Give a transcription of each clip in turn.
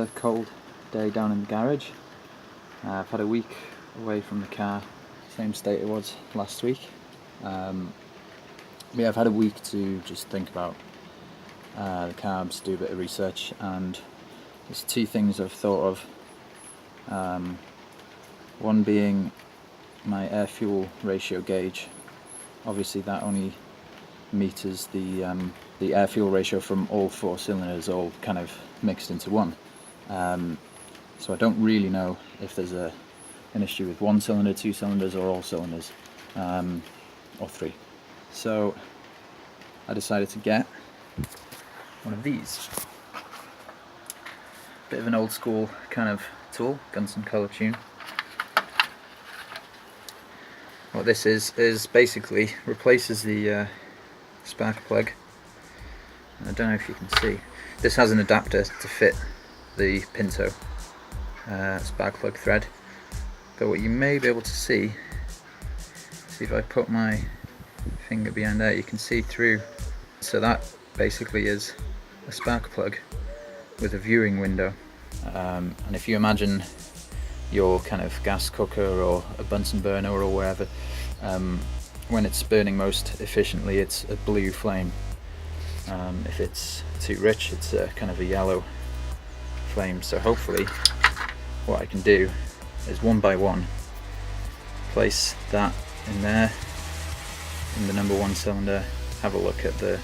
another cold day down in the garage. I've had a week away from the car, same state it was last week. Yeah, I've had a week to just think about the carbs, do a bit of research, and there's two things I've thought of. One being my air-fuel ratio gauge. Obviously that only meters the air-fuel ratio from all four cylinders all kind of mixed into one. So I don't really know if there's an issue with one cylinder, two cylinders, or all cylinders, or three. So I decided to get one of these. Bit of an old school kind of tool, Gunson Colortune. What this is basically replaces the spark plug. I don't know if you can see. This has an adapter to fit the Pinto spark plug thread. But what you may be able to see if I put my finger behind there, you can see through. So that basically is a spark plug with a viewing window. And if you imagine your kind of gas cooker or a Bunsen burner or wherever, when it's burning most efficiently, it's a blue flame. If it's too rich, it's a kind of a yellow flame. So hopefully what I can do is one by one place that in there, in the number one cylinder, have a look at the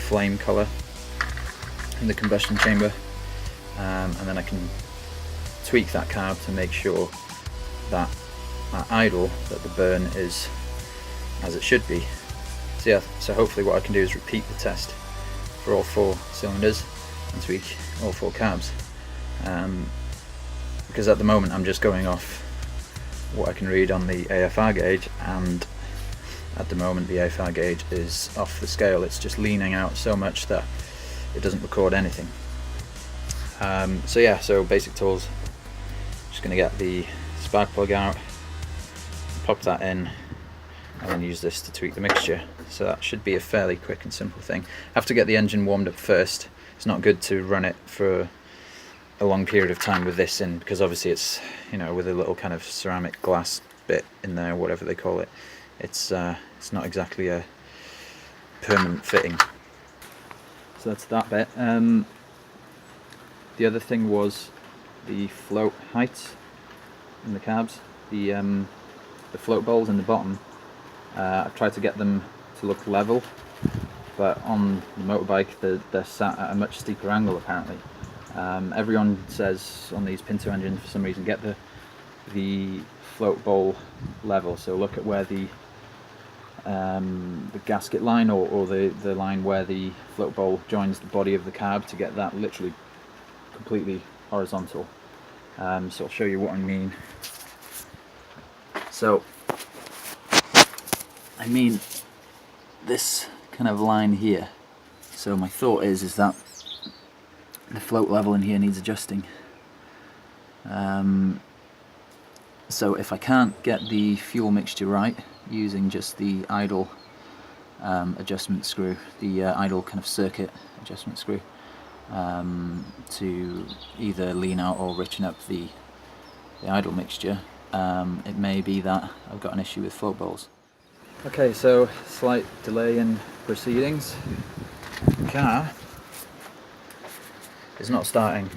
flame colour in the combustion chamber, and then I can tweak that carb to make sure that at idle that the burn is as it should be. So yeah, so hopefully what I can do is repeat the test for all four cylinders and tweak all four carbs, because at the moment I'm just going off what I can read on the AFR gauge, and at the moment the AFR gauge is off the scale. It's just leaning out so much that it doesn't record anything. So yeah, so basic tools. Just going to get the spark plug out, pop that in, and then use this to tweak the mixture. So that should be a fairly quick and simple thing. I have to get the engine warmed up first. It's not good to run it for a long period of time with this in, because obviously it's, you know, with a little kind of ceramic glass bit in there, whatever they call it, it's not exactly a permanent fitting. So that's that bit. The other thing was the float heights in the carbs. The float bowls in the bottom, I've tried to get them to look level, but on the motorbike they're sat at a much steeper angle apparently. Everyone says on these Pinto engines, for some reason, get the float bowl level. So look at where the gasket line or the line where the float bowl joins the body of the carb, to get that literally completely horizontal. So I'll show you what I mean. So I mean this kind of line here. So my thought is that the float level in here needs adjusting. So if I can't get the fuel mixture right using just the idle adjustment screw, the idle kind of circuit adjustment screw, to either lean out or richen up the idle mixture, it may be that I've got an issue with float bowls. Okay, so slight delay in proceedings. The car is not starting.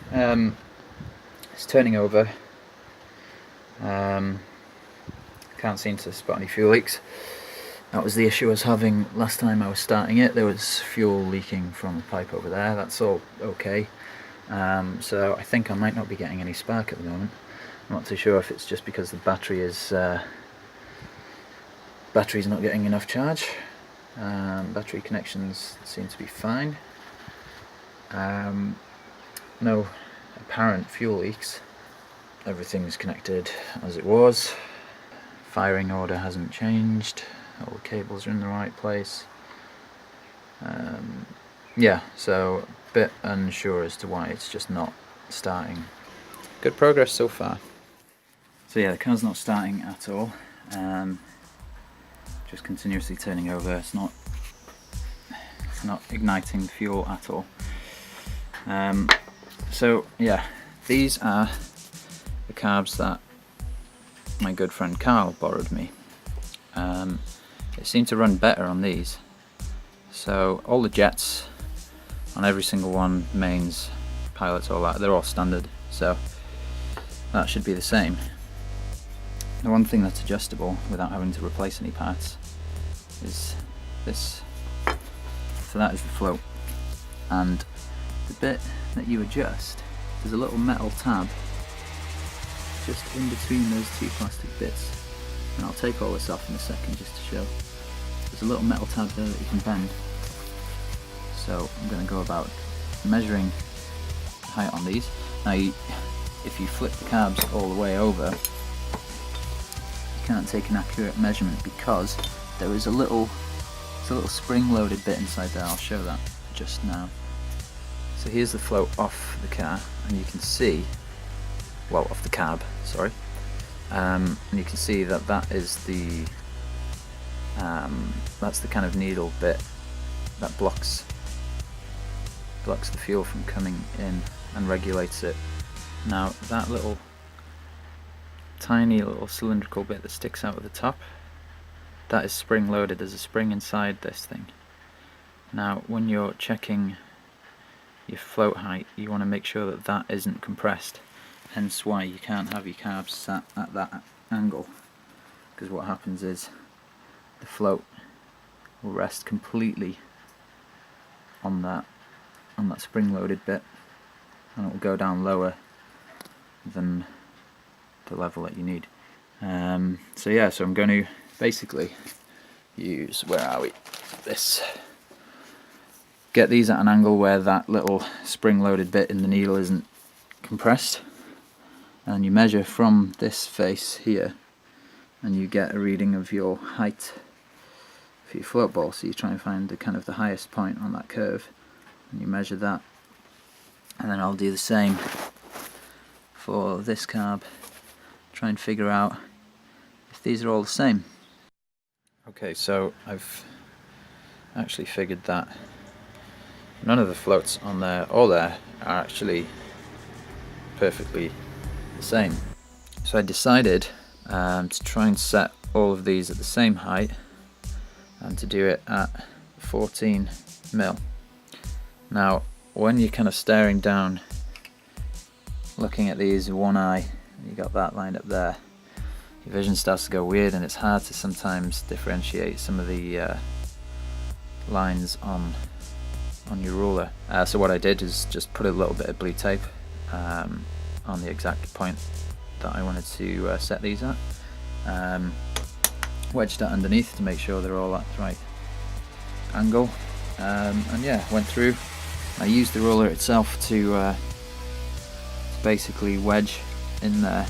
It's turning over. Can't seem to spot any fuel leaks. That was the issue I was having last time I was starting it. There was fuel leaking from the pipe over there. That's all okay. So I think I might not be getting any spark at the moment. I'm not too sure if it's just because the battery's not getting enough charge. Battery connections seem to be fine. No apparent fuel leaks. Everything's connected as it was. Firing order hasn't changed. All the cables are in the right place. Yeah, so a bit unsure as to why it's just not starting. Good progress so far. So yeah, the car's not starting at all. Just continuously turning over. It's not igniting the fuel at all. So yeah, these are the carbs that my good friend Carl borrowed me. It seemed to run better on these. So all the jets on every single one, mains, pilots, all that, they're all standard. So that should be the same. The one thing that's adjustable without having to replace any parts is this. So that is the float. And the bit that you adjust, there's a little metal tab just in between those two plastic bits. And I'll take all this off in a second just to show. There's a little metal tab there that you can bend. So I'm going to go about measuring the height on these. Now if you flip the carbs all the way over, you can't take an accurate measurement because there is a little spring-loaded bit inside there. I'll show that just now. So here's the float off the car, and you can see, well, off the carb, sorry, and you can see that that is the that's the kind of needle bit that blocks the fuel from coming in and regulates it. Now that little tiny little cylindrical bit that sticks out of the top, that is spring loaded. There's a spring inside this thing. Now when you're checking your float height, you want to make sure that that isn't compressed, hence why you can't have your carbs sat at that angle, because what happens is the float will rest completely on that spring loaded bit, and it will go down lower than the level that you need. So yeah, so I'm going to basically use, where are we, this, get these at an angle where that little spring loaded bit in the needle isn't compressed, and you measure from this face here and you get a reading of your height for your float ball. So you try and find the kind of the highest point on that curve and you measure that, and then I'll do the same for this carb, try and figure out if these are all the same. Okay, so I've actually figured that none of the floats on there or there are actually perfectly the same. So I decided to try and set all of these at the same height and to do it at 14 mil. Now when you're kind of staring down looking at these with one eye, you got that lined up there, your vision starts to go weird and it's hard to sometimes differentiate some of the lines on your ruler. So what I did is just put a little bit of blue tape on the exact point that I wanted to set these at, wedged that underneath to make sure they're all at the right angle, and yeah, went through. I used the ruler itself to basically wedge in there.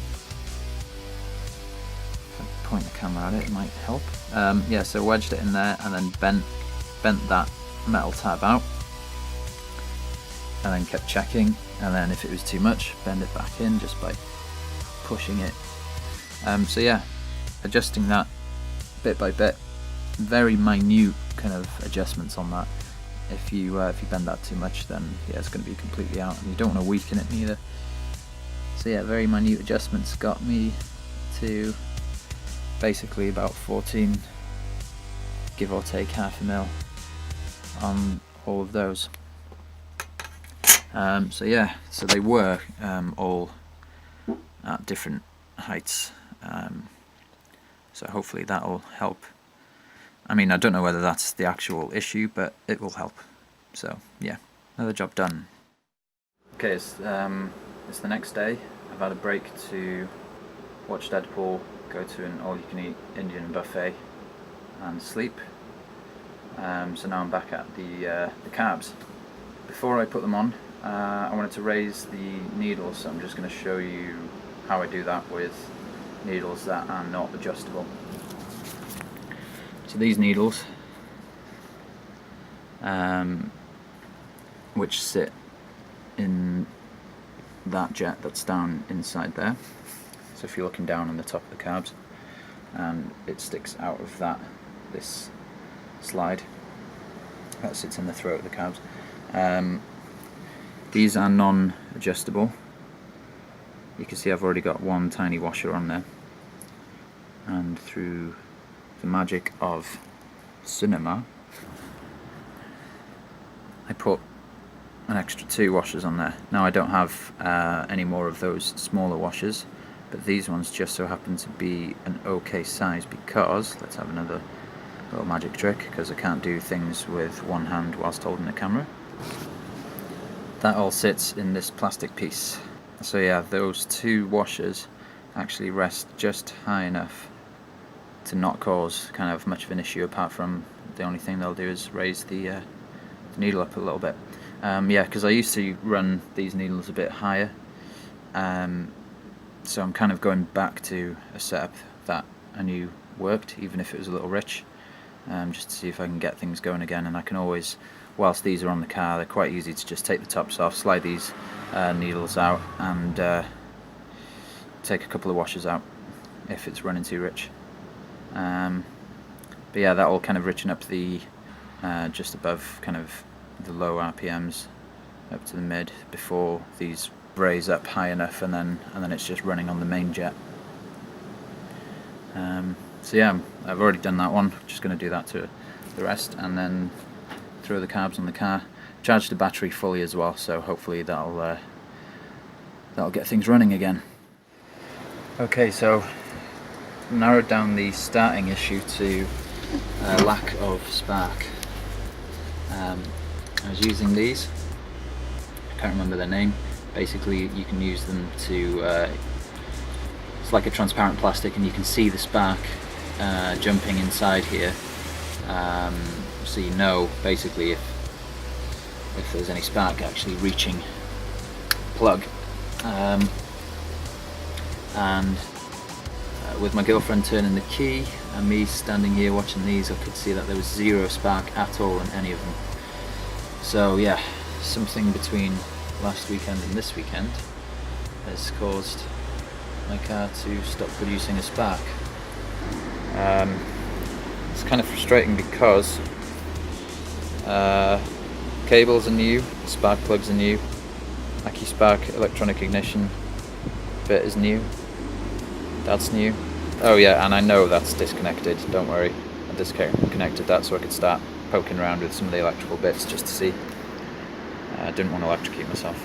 If I point the camera at it, it might help. Yeah, so wedged it in there and then bent that metal tab out, and then kept checking, and then if it was too much, bend it back in just by pushing it. So yeah, adjusting that bit by bit, very minute kind of adjustments on that. If you bend that too much, then yeah, it's going to be completely out, and you don't want to weaken it neither. So yeah, very minute adjustments got me to basically about 14, give or take half a mil on all of those. So yeah, so they were all at different heights, so hopefully that'll help. I mean, I don't know whether that's the actual issue, but it will help. So yeah, another job done. Okay, it's the next day. I've had a break to watch Deadpool, go to an all-you-can-eat Indian buffet and sleep. So now I'm back at the carbs. Before I put them on, I wanted to raise the needles, so I'm just going to show you how I do that with needles that are not adjustable. So these needles, which sit in that jet that's down inside there. So if you're looking down on the top of the carbs, and it sticks out of this slide that sits in the throat of the carbs. These are non adjustable. You can see I've already got one tiny washer on there, and through the magic of cinema I put an extra 2 washers on there. Now I don't have any more of those smaller washers, but these ones just so happen to be an okay size because, let's have another little magic trick, because I can't do things with one hand whilst holding the camera. That all sits in this plastic piece. So yeah, those 2 washers actually rest just high enough to not cause kind of much of an issue, apart from the only thing they'll do is raise the needle up a little bit. Yeah, because I used to run these needles a bit higher, so I'm kind of going back to a setup that I knew worked, even if it was a little rich, just to see if I can get things going again. And I can always, whilst these are on the car, they're quite easy to just take the tops off, slide these needles out, and take a couple of washers out if it's running too rich. But yeah, that will kind of richen up the just above kind of the low RPMs up to the mid before these raise up high enough, and then it's just running on the main jet. So yeah, I've already done that one. Just going to do that to the rest, and then throw the carbs on the car. Charge the battery fully as well, so hopefully that'll get things running again. Okay, so narrowed down the starting issue to lack of spark. I was using these, I can't remember their name. Basically you can use them to, it's like a transparent plastic and you can see the spark jumping inside here, so you know basically if there's any spark actually reaching the plug. And with my girlfriend turning the key and me standing here watching these, I could see that there was 0 spark at all in any of them. So yeah, something between last weekend and this weekend has caused my car to stop producing a spark. It's kind of frustrating because cables are new, spark plugs are new, AccuSpark electronic ignition bit is new, that's new. Oh yeah, and I know that's disconnected, don't worry. I disconnected that so I could start poking around with some of the electrical bits just to see. I didn't want to electrocute myself.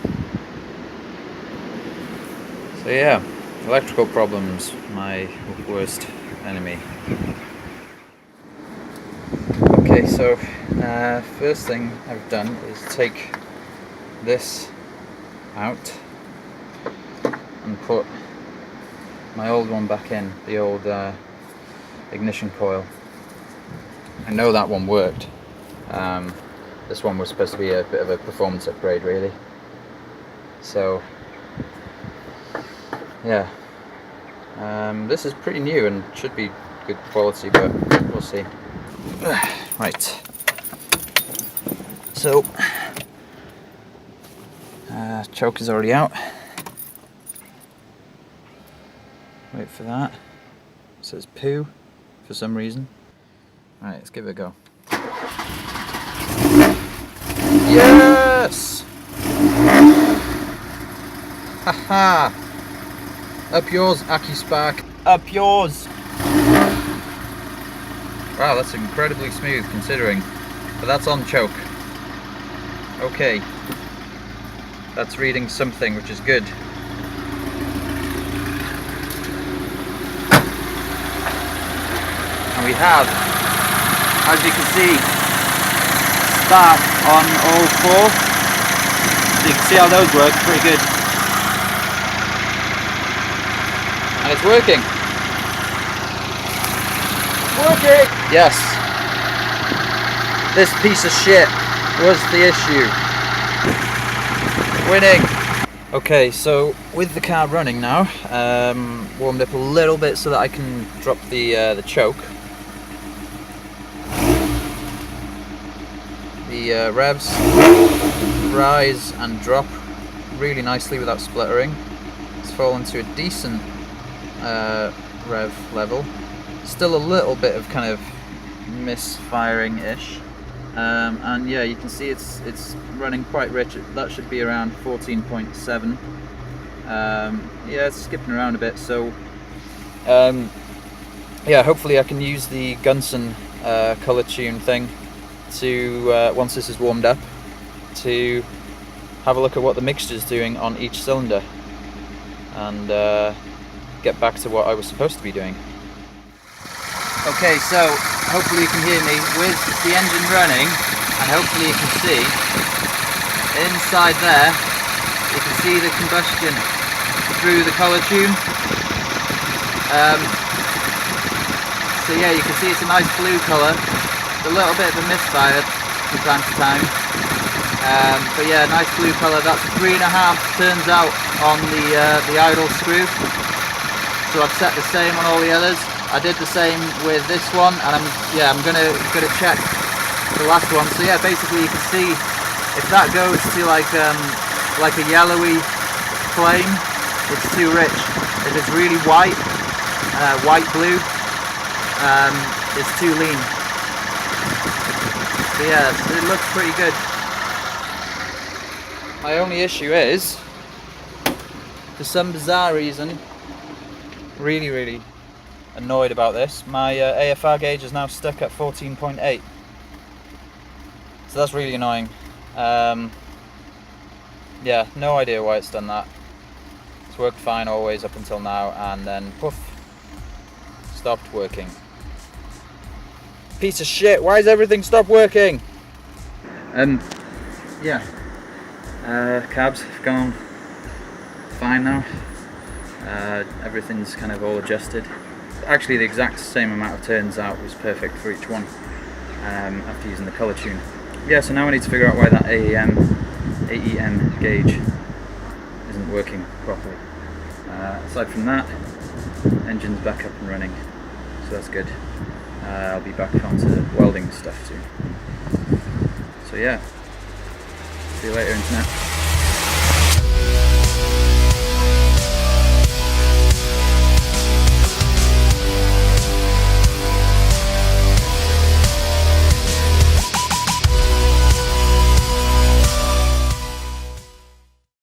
So yeah, electrical problems, my worst enemy. Okay, so first thing I've done is take this out and put my old one back in, the old ignition coil. I know that one worked. This one was supposed to be a bit of a performance upgrade really. So yeah, this is pretty new and should be good quality, but we'll see. Right, so choke is already out. Wait for that. It says poo for some reason. Alright, let's give it a go. Yes! Haha! Up yours, AccuSpark. Up yours! Wow, that's incredibly smooth considering. But that's on choke. Okay. That's reading something, which is good. And we have, as you can see, spark on all 4. So you can see how those work, pretty good. And it's working. Working! Yes. This piece of shit was the issue. Winning. Okay, so with the car running now, warmed up a little bit so that I can drop the choke. The revs rise and drop really nicely without spluttering. It's fallen to a decent rev level. Still a little bit of kind of misfiring-ish, and yeah, you can see it's running quite rich. That should be around 14.7. Yeah, it's skipping around a bit, so yeah, hopefully I can use the Gunson Colortune thing to, once this is warmed up, to have a look at what the mixture's doing on each cylinder, and get back to what I was supposed to be doing. Okay, so hopefully you can hear me with the engine running, and hopefully you can see inside there, you can see the combustion through the Colortune. So yeah, you can see it's a nice blue colour, a little bit of a misfire from time to time, but yeah, nice blue colour. That's 3.5 turns out on the idle screw, so I've set the same on all the others. I did the same with this one, and I'm gonna check the last one. So yeah, basically you can see if that goes to like a yellowy flame, it's too rich. If it's really white, white blue, it's too lean. So yeah, it looks pretty good. My only issue is, for some bizarre reason, really annoyed about this, my AFR gauge is now stuck at 14.8, so that's really annoying. Yeah, no idea why it's done that. It's worked fine always up until now, and then poof, stopped working. Piece of shit, why has everything stopped working? Yeah, carbs have gone fine now. Everything's kind of all adjusted. Actually, the exact same amount of turns out was perfect for each one after using the Colortune. Yeah, so now I need to figure out why that AEM gauge isn't working properly. Aside from that, engine's back up and running, so that's good. I'll be back onto welding stuff soon. So yeah, see you later, internet.